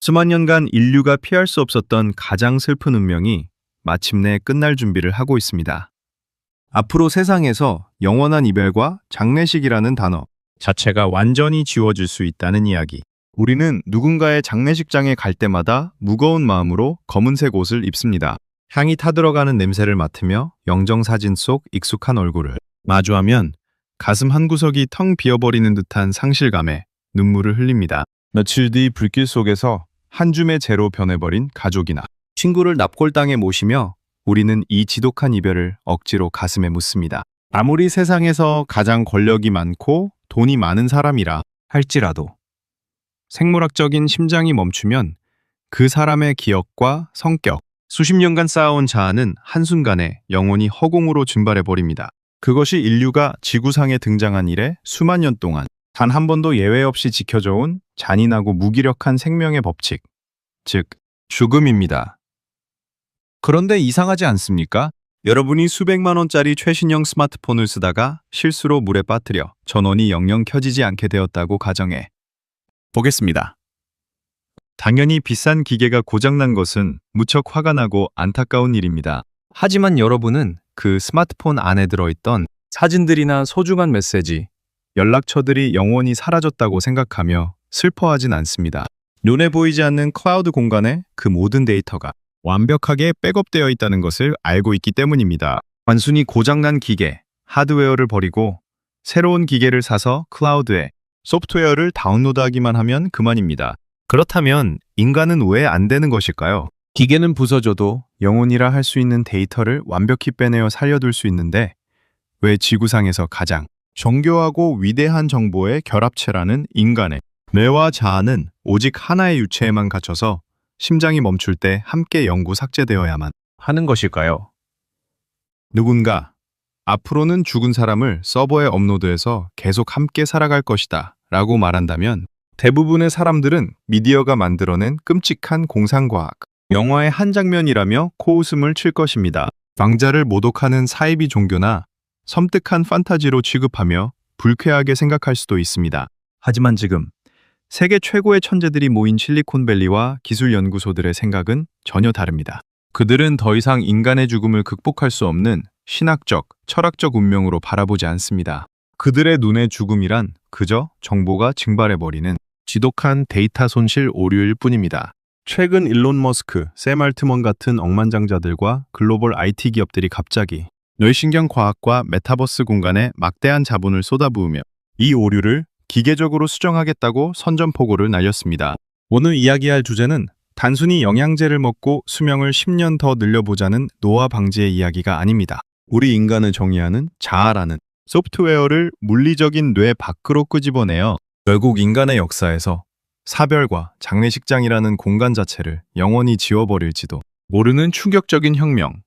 수만 년간 인류가 피할 수 없었던 가장 슬픈 운명이 마침내 끝날 준비를 하고 있습니다. 앞으로 세상에서 영원한 이별과 장례식이라는 단어 자체가 완전히 지워질 수 있다는 이야기. 우리는 누군가의 장례식장에 갈 때마다 무거운 마음으로 검은색 옷을 입습니다. 향이 타들어가는 냄새를 맡으며 영정사진 속 익숙한 얼굴을 마주하면 가슴 한구석이 텅 비어버리는 듯한 상실감에 눈물을 흘립니다. 며칠 뒤 불길 속에서 한 줌의 재로 변해버린 가족이나 친구를 납골당에 모시며 우리는 이 지독한 이별을 억지로 가슴에 묻습니다. 아무리 세상에서 가장 권력이 많고 돈이 많은 사람이라 할지라도 생물학적인 심장이 멈추면 그 사람의 기억과 성격, 수십 년간 쌓아온 자아는 한순간에 영원히 허공으로 증발해버립니다. 그것이 인류가 지구상에 등장한 이래 수만 년 동안 단 한 번도 예외 없이 지켜져온 잔인하고 무기력한 생명의 법칙, 즉 죽음입니다. 그런데 이상하지 않습니까? 여러분이 수백만 원짜리 최신형 스마트폰을 쓰다가 실수로 물에 빠뜨려 전원이 영영 켜지지 않게 되었다고 가정해 보겠습니다. 당연히 비싼 기계가 고장난 것은 무척 화가 나고 안타까운 일입니다. 하지만 여러분은 그 스마트폰 안에 들어있던 사진들이나 소중한 메시지, 연락처들이 영원히 사라졌다고 생각하며 슬퍼하진 않습니다. 눈에 보이지 않는 클라우드 공간에 그 모든 데이터가 완벽하게 백업되어 있다는 것을 알고 있기 때문입니다. 단순히 고장난 기계, 하드웨어를 버리고 새로운 기계를 사서 클라우드에 소프트웨어를 다운로드하기만 하면 그만입니다. 그렇다면 인간은 왜 안 되는 것일까요? 기계는 부서져도 영혼이라 할 수 있는 데이터를 완벽히 빼내어 살려둘 수 있는데 왜 지구상에서 가장 정교하고 위대한 정보의 결합체라는 인간의 뇌와 자아는 오직 하나의 유체에만 갇혀서 심장이 멈출 때 함께 영구 삭제되어야만 하는 것일까요? 누군가 앞으로는 죽은 사람을 서버에 업로드해서 계속 함께 살아갈 것이다 라고 말한다면 대부분의 사람들은 미디어가 만들어낸 끔찍한 공상과학, 영화의 한 장면이라며 코웃음을 칠 것입니다. 왕자를 모독하는 사이비 종교나 섬뜩한 판타지로 취급하며 불쾌하게 생각할 수도 있습니다. 하지만 지금 세계 최고의 천재들이 모인 실리콘밸리와 기술 연구소들의 생각은 전혀 다릅니다. 그들은 더 이상 인간의 죽음을 극복할 수 없는 신학적, 철학적 운명으로 바라보지 않습니다. 그들의 눈에 죽음이란 그저 정보가 증발해버리는 지독한 데이터 손실 오류일 뿐입니다. 최근 일론 머스크, 샘 알트먼 같은 억만장자들과 글로벌 IT 기업들이 갑자기 뇌신경 과학과 메타버스 공간에 막대한 자본을 쏟아부으며 이 오류를 기계적으로 수정하겠다고 선전포고를 날렸습니다. 오늘 이야기할 주제는 단순히 영양제를 먹고 수명을 10년 더 늘려보자는 노화 방지의 이야기가 아닙니다. 우리 인간을 정의하는 자아라는 소프트웨어를 물리적인 뇌 밖으로 끄집어내어 결국 인간의 역사에서 사별과 장례식장이라는 공간 자체를 영원히 지워버릴지도 모르는 충격적인 혁명,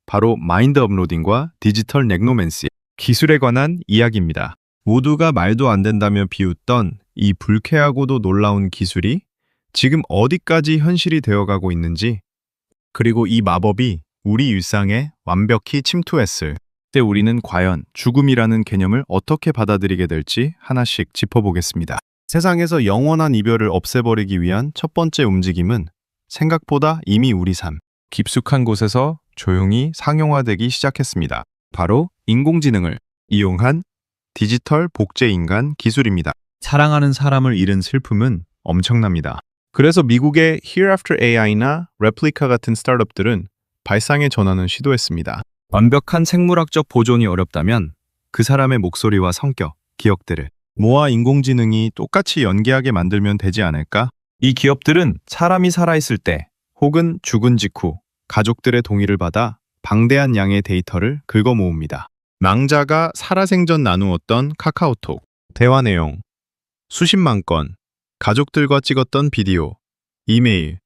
바로 마인드 업로딩과 디지털 넥노맨시, 기술에 관한 이야기입니다. 모두가 말도 안 된다며 비웃던 이 불쾌하고도 놀라운 기술이 지금 어디까지 현실이 되어가고 있는지, 그리고 이 마법이 우리 일상에 완벽히 침투했을 때 우리는 과연 죽음이라는 개념을 어떻게 받아들이게 될지 하나씩 짚어보겠습니다. 세상에서 영원한 이별을 없애버리기 위한 첫 번째 움직임은 생각보다 이미 우리 삶 깊숙한 곳에서 조용히 상용화되기 시작했습니다. 바로 인공지능을 이용한 디지털 복제인간 기술입니다. 사랑하는 사람을 잃은 슬픔은 엄청납니다. 그래서 미국의 Hereafter AI나 Replica 같은 스타트업들은 발상의 전환을 시도했습니다. 완벽한 생물학적 보존이 어렵다면 그 사람의 목소리와 성격, 기억들을 모아 인공지능이 똑같이 연기하게 만들면 되지 않을까? 이 기업들은 사람이 살아있을 때 혹은 죽은 직후 가족들의 동의를 받아 방대한 양의 데이터를 긁어 모읍니다. 망자가 살아생전 나누었던 카카오톡, 대화 내용, 수십만 건, 가족들과 찍었던 비디오, 이메일,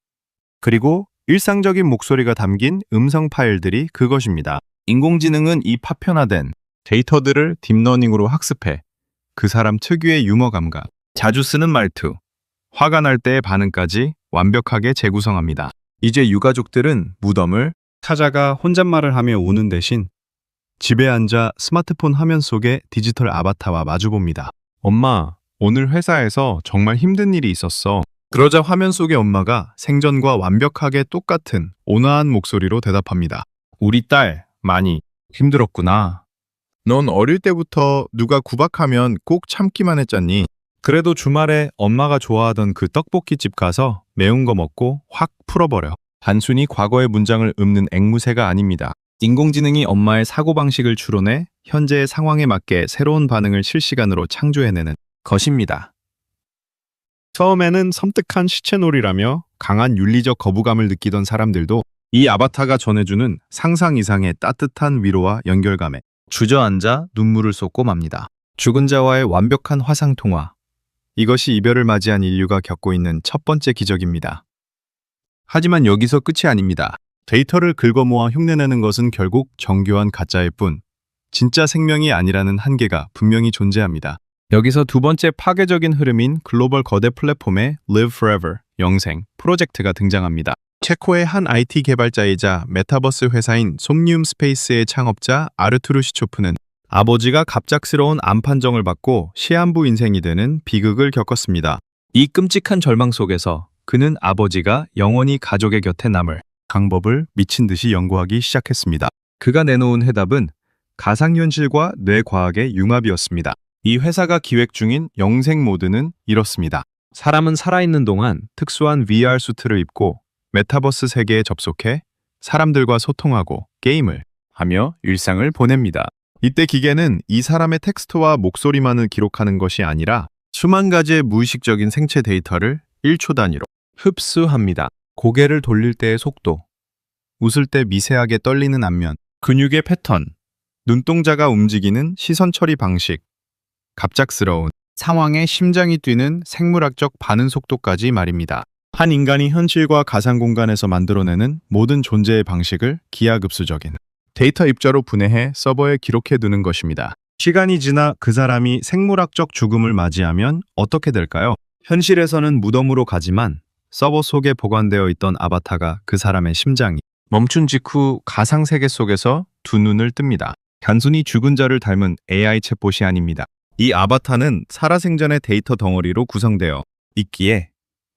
그리고 일상적인 목소리가 담긴 음성 파일들이 그것입니다. 인공지능은 이 파편화된 데이터들을 딥러닝으로 학습해 그 사람 특유의 유머 감각, 자주 쓰는 말투, 화가 날 때의 반응까지 완벽하게 재구성합니다. 이제 유가족들은 무덤을 찾아가 혼잣말을 하며 우는 대신 집에 앉아 스마트폰 화면 속의 디지털 아바타와 마주봅니다. 엄마, 오늘 회사에서 정말 힘든 일이 있었어. 그러자 화면 속의 엄마가 생전과 완벽하게 똑같은 온화한 목소리로 대답합니다. 우리 딸 많이 힘들었구나. 넌 어릴 때부터 누가 구박하면 꼭 참기만 했잖니. 그래도 주말에 엄마가 좋아하던 그 떡볶이집 가서 매운 거 먹고 확 풀어버려. 단순히 과거의 문장을 읊는 앵무새가 아닙니다. 인공지능이 엄마의 사고방식을 추론해 현재의 상황에 맞게 새로운 반응을 실시간으로 창조해내는 것입니다. 처음에는 섬뜩한 시체놀이라며 강한 윤리적 거부감을 느끼던 사람들도 이 아바타가 전해주는 상상 이상의 따뜻한 위로와 연결감에 주저앉아 눈물을 쏟고 맙니다. 죽은 자와의 완벽한 화상통화. 이것이 이별을 맞이한 인류가 겪고 있는 첫 번째 기적입니다. 하지만 여기서 끝이 아닙니다. 데이터를 긁어모아 흉내내는 것은 결국 정교한 가짜일 뿐 진짜 생명이 아니라는 한계가 분명히 존재합니다. 여기서 두 번째 파괴적인 흐름인 글로벌 거대 플랫폼의 Live Forever, 영생 프로젝트가 등장합니다. 체코의 한 IT 개발자이자 메타버스 회사인 솜니움 스페이스의 창업자 아르투르 시초프는 아버지가 갑작스러운 암 판정을 받고 시한부 인생이 되는 비극을 겪었습니다. 이 끔찍한 절망 속에서 그는 아버지가 영원히 가족의 곁에 남을 방법을 미친 듯이 연구하기 시작했습니다. 그가 내놓은 해답은 가상현실과 뇌과학의 융합이었습니다. 이 회사가 기획 중인 영생 모드는 이렇습니다. 사람은 살아있는 동안 특수한 VR 수트를 입고 메타버스 세계에 접속해 사람들과 소통하고 게임을 하며 일상을 보냅니다. 이때 기계는 이 사람의 텍스트와 목소리만을 기록하는 것이 아니라 수만 가지의 무의식적인 생체 데이터를 1초 단위로 흡수합니다. 고개를 돌릴 때의 속도, 웃을 때 미세하게 떨리는 안면, 근육의 패턴, 눈동자가 움직이는 시선 처리 방식, 갑작스러운 상황에 심장이 뛰는 생물학적 반응 속도까지 말입니다. 한 인간이 현실과 가상 공간에서 만들어내는 모든 존재의 방식을 기하급수적인 데이터 입자로 분해해 서버에 기록해두는 것입니다. 시간이 지나 그 사람이 생물학적 죽음을 맞이하면 어떻게 될까요? 현실에서는 무덤으로 가지만 서버 속에 보관되어 있던 아바타가 그 사람의 심장이 멈춘 직후 가상 세계 속에서 두 눈을 뜹니다. 단순히 죽은 자를 닮은 AI 챗봇이 아닙니다. 이 아바타는 살아생전의 데이터 덩어리로 구성되어 있기에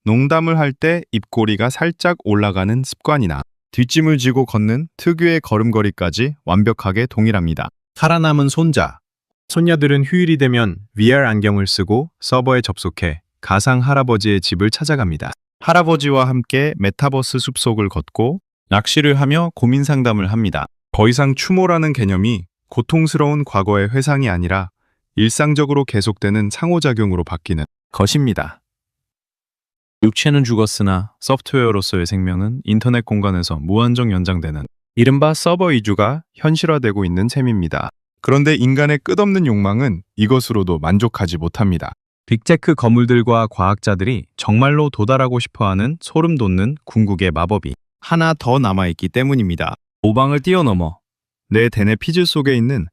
농담을 할 때 입꼬리가 살짝 올라가는 습관이나 뒷짐을 지고 걷는 특유의 걸음걸이까지 완벽하게 동일합니다. 살아남은 손자, 손녀들은 휴일이 되면 VR 안경을 쓰고 서버에 접속해 가상 할아버지의 집을 찾아갑니다. 할아버지와 함께 메타버스 숲속을 걷고 낚시를 하며 고민 상담을 합니다. 더 이상 추모라는 개념이 고통스러운 과거의 회상이 아니라 일상적으로 계속되는 상호작용으로 바뀌는 것입니다. 육체는 죽었으나 소프트웨어로서의 생명은 인터넷 공간에서 무한정 연장되는 이른바 서버 이주가 현실화되고 있는 셈입니다. 그런데 인간의 끝없는 욕망은 이것으로도 만족하지 못합니다. 빅테크 거물들과 과학자들이 정말로 도달하고 싶어하는 소름 돋는 궁극의 마법이 하나 더 남아있기 때문입니다. 모방을 뛰어넘어 내 대뇌 피질 속에 있는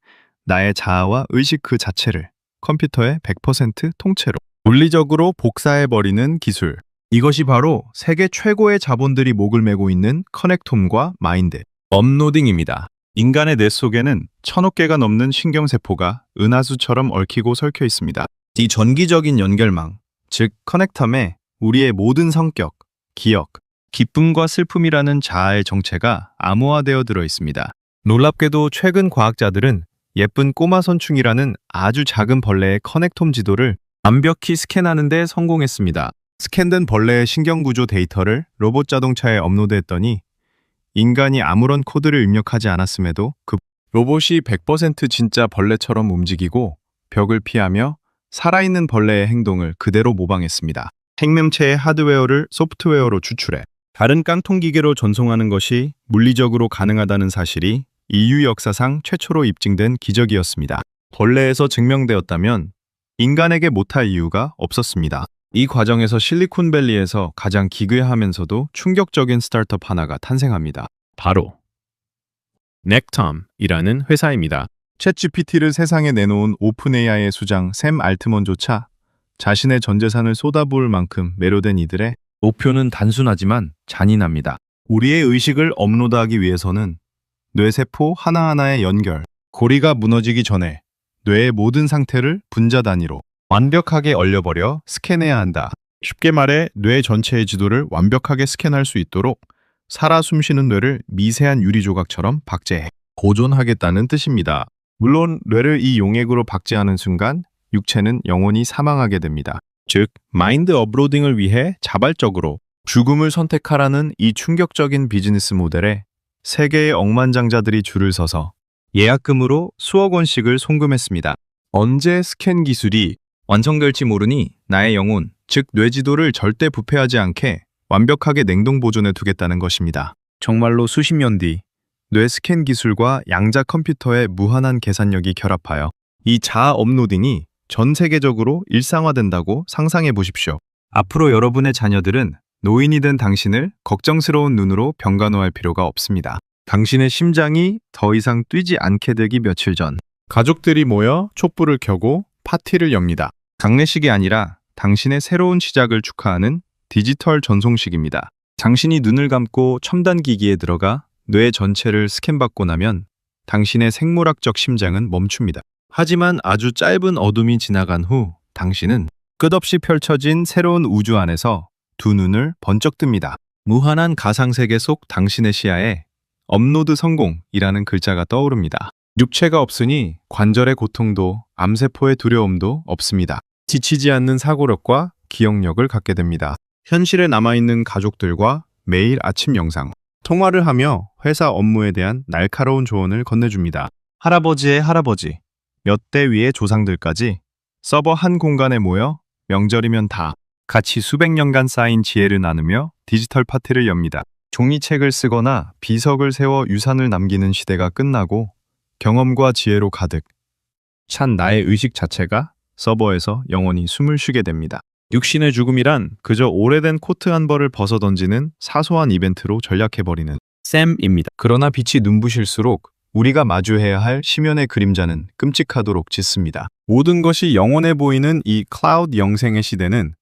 나의 자아와 의식 그 자체를 컴퓨터의 100% 통째로 물리적으로 복사해버리는 기술. 이것이 바로 세계 최고의 자본들이 목을 메고 있는 커넥톰과 마인드, 업로딩입니다. 인간의 뇌 속에는 1000억 개가 넘는 신경세포가 은하수처럼 얽히고 설켜 있습니다. 이 전기적인 연결망, 즉 커넥텀에 우리의 모든 성격, 기억, 기쁨과 슬픔이라는 자아의 정체가 암호화되어 들어 있습니다. 놀랍게도 최근 과학자들은 예쁜 꼬마 선충이라는 아주 작은 벌레의 커넥톰 지도를 완벽히 스캔하는 데 성공했습니다. 스캔된 벌레의 신경구조 데이터를 로봇 자동차에 업로드했더니 인간이 아무런 코드를 입력하지 않았음에도 그 로봇이 100% 진짜 벌레처럼 움직이고 벽을 피하며 살아있는 벌레의 행동을 그대로 모방했습니다. 생명체의 하드웨어를 소프트웨어로 추출해 다른 깡통기계로 전송하는 것이 물리적으로 가능하다는 사실이 인류 역사상 최초로 입증된 기적이었습니다. 벌레에서 증명되었다면 인간에게 못할 이유가 없었습니다. 이 과정에서 실리콘밸리에서 가장 기괴하면서도 충격적인 스타트업 하나가 탄생합니다. 바로 넥텀이라는 회사입니다. 챗GPT를 세상에 내놓은 오픈 AI의 수장 샘 알트먼조차 자신의 전 재산을 쏟아부을 만큼 매료된 이들의 목표는 단순하지만 잔인합니다. 우리의 의식을 업로드하기 위해서는 뇌세포 하나하나의 연결, 고리가 무너지기 전에 뇌의 모든 상태를 분자 단위로 완벽하게 얼려버려 스캔해야 한다. 쉽게 말해 뇌 전체의 지도를 완벽하게 스캔할 수 있도록 살아 숨쉬는 뇌를 미세한 유리 조각처럼 박제해 보존하겠다는 뜻입니다. 물론 뇌를 이 용액으로 박제하는 순간 육체는 영원히 사망하게 됩니다. 즉, 마인드 업로딩을 위해 자발적으로 죽음을 선택하라는 이 충격적인 비즈니스 모델에 세계의 억만장자들이 줄을 서서 예약금으로 수억 원씩을 송금했습니다. 언제 스캔 기술이 완성될지 모르니 나의 영혼, 즉 뇌지도를 절대 부패하지 않게 완벽하게 냉동 보존해 두겠다는 것입니다. 정말로 수십 년 뒤 뇌 스캔 기술과 양자 컴퓨터의 무한한 계산력이 결합하여 이 자아 업로딩이 전 세계적으로 일상화된다고 상상해 보십시오. 앞으로 여러분의 자녀들은 노인이 된 당신을 걱정스러운 눈으로 병간호할 필요가 없습니다. 당신의 심장이 더 이상 뛰지 않게 되기 며칠 전 가족들이 모여 촛불을 켜고 파티를 엽니다. 장례식이 아니라 당신의 새로운 시작을 축하하는 디지털 전송식입니다. 당신이 눈을 감고 첨단 기기에 들어가 뇌 전체를 스캔받고 나면 당신의 생물학적 심장은 멈춥니다. 하지만 아주 짧은 어둠이 지나간 후 당신은 끝없이 펼쳐진 새로운 우주 안에서 두 눈을 번쩍 뜹니다. 무한한 가상세계 속 당신의 시야에 업로드 성공이라는 글자가 떠오릅니다. 육체가 없으니 관절의 고통도 암세포의 두려움도 없습니다. 지치지 않는 사고력과 기억력을 갖게 됩니다. 현실에 남아있는 가족들과 매일 아침 영상, 통화를 하며 회사 업무에 대한 날카로운 조언을 건네줍니다. 할아버지의 할아버지, 몇 대 위의 조상들까지 서버 한 공간에 모여 명절이면 다 같이 수백 년간 쌓인 지혜를 나누며 디지털 파티를 엽니다. 종이책을 쓰거나 비석을 세워 유산을 남기는 시대가 끝나고 경험과 지혜로 가득 찬 나의 의식 자체가 서버에서 영원히 숨을 쉬게 됩니다. 육신의 죽음이란 그저 오래된 코트 한 벌을 벗어던지는 사소한 이벤트로 전략해버리는 샘입니다. 그러나 빛이 눈부실수록 우리가 마주해야 할 심연의 그림자는 끔찍하도록 짙습니다. 모든 것이 영원해 보이는 이 클라우드 영생의 시대는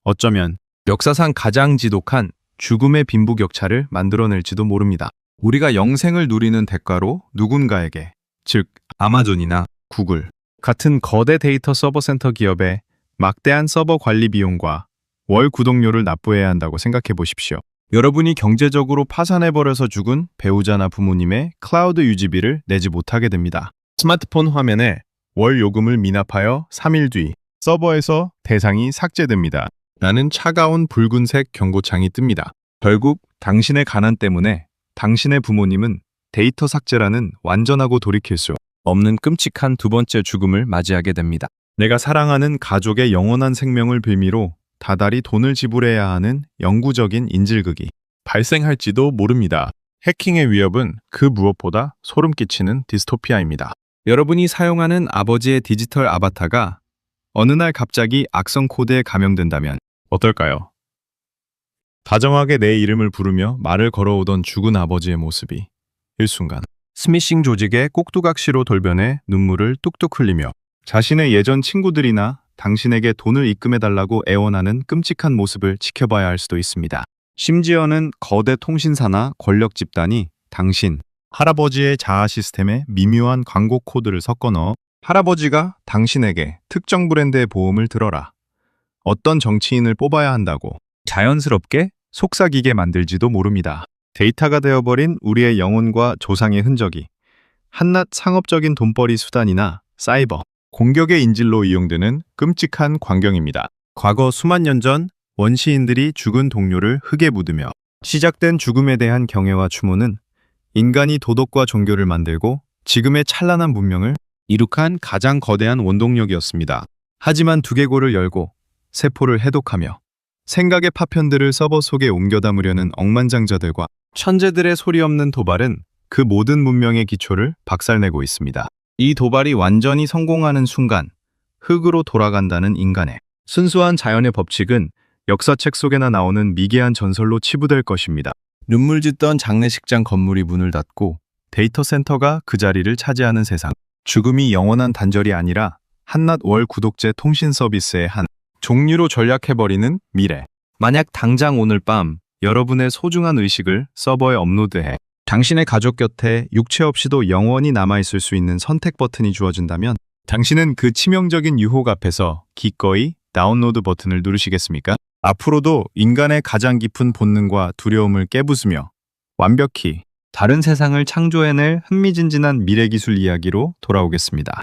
어쩌면 역사상 가장 지독한 죽음의 빈부격차를 만들어낼지도 모릅니다. 우리가 영생을 누리는 대가로 누군가에게, 즉 아마존이나 구글 같은 거대 데이터 서버 센터 기업에 막대한 서버 관리 비용과 월 구독료를 납부해야 한다고 생각해 보십시오. 여러분이 경제적으로 파산해버려서 죽은 배우자나 부모님의 클라우드 유지비를 내지 못하게 됩니다. 스마트폰 화면에 월 요금을 미납하여 3일 뒤 서버에서 대상이 삭제됩니다. 라는 차가운 붉은색 경고창이 뜹니다. 결국 당신의 가난 때문에 당신의 부모님은 데이터 삭제라는 완전하고 돌이킬 수 없는 끔찍한 두 번째 죽음을 맞이하게 됩니다. 내가 사랑하는 가족의 영원한 생명을 빌미로 다달이 돈을 지불해야 하는 영구적인 인질극이 발생할지도 모릅니다. 해킹의 위협은 그 무엇보다 소름 끼치는 디스토피아입니다. 여러분이 사용하는 아버지의 디지털 아바타가 어느 날 갑자기 악성 코드에 감염된다면 어떨까요? 다정하게 내 이름을 부르며 말을 걸어오던 죽은 아버지의 모습이 일순간 스미싱 조직의 꼭두각시로 돌변해 눈물을 뚝뚝 흘리며 자신의 예전 친구들이나 당신에게 돈을 입금해달라고 애원하는 끔찍한 모습을 지켜봐야 할 수도 있습니다. 심지어는 거대 통신사나 권력 집단이 당신, 할아버지의 자아 시스템에 미묘한 광고 코드를 섞어 넣어 할아버지가 당신에게 특정 브랜드의 보험을 들어라, 어떤 정치인을 뽑아야 한다고 자연스럽게 속삭이게 만들지도 모릅니다. 데이터가 되어버린 우리의 영혼과 조상의 흔적이 한낱 상업적인 돈벌이 수단이나 사이버 공격의 인질로 이용되는 끔찍한 광경입니다. 과거 수만 년 전 원시인들이 죽은 동료를 흙에 묻으며 시작된 죽음에 대한 경애와 추모는 인간이 도덕과 종교를 만들고 지금의 찬란한 문명을 이룩한 가장 거대한 원동력이었습니다. 하지만 두개골을 열고 세포를 해독하며 생각의 파편들을 서버 속에 옮겨 담으려는 억만장자들과 천재들의 소리 없는 도발은 그 모든 문명의 기초를 박살내고 있습니다. 이 도발이 완전히 성공하는 순간 흙으로 돌아간다는 인간의 순수한 자연의 법칙은 역사책 속에나 나오는 미개한 전설로 치부될 것입니다. 눈물 짓던 장례식장 건물이 문을 닫고 데이터 센터가 그 자리를 차지하는 세상. 죽음이 영원한 단절이 아니라 한낱 월 구독제 통신 서비스의 한 종류로 전락해버리는 미래. 만약 당장 오늘 밤 여러분의 소중한 의식을 서버에 업로드해 당신의 가족 곁에 육체 없이도 영원히 남아있을 수 있는 선택 버튼이 주어진다면 당신은 그 치명적인 유혹 앞에서 기꺼이 다운로드 버튼을 누르시겠습니까? 앞으로도 인간의 가장 깊은 본능과 두려움을 깨부수며 완벽히 다른 세상을 창조해낼 흥미진진한 미래기술 이야기로 돌아오겠습니다.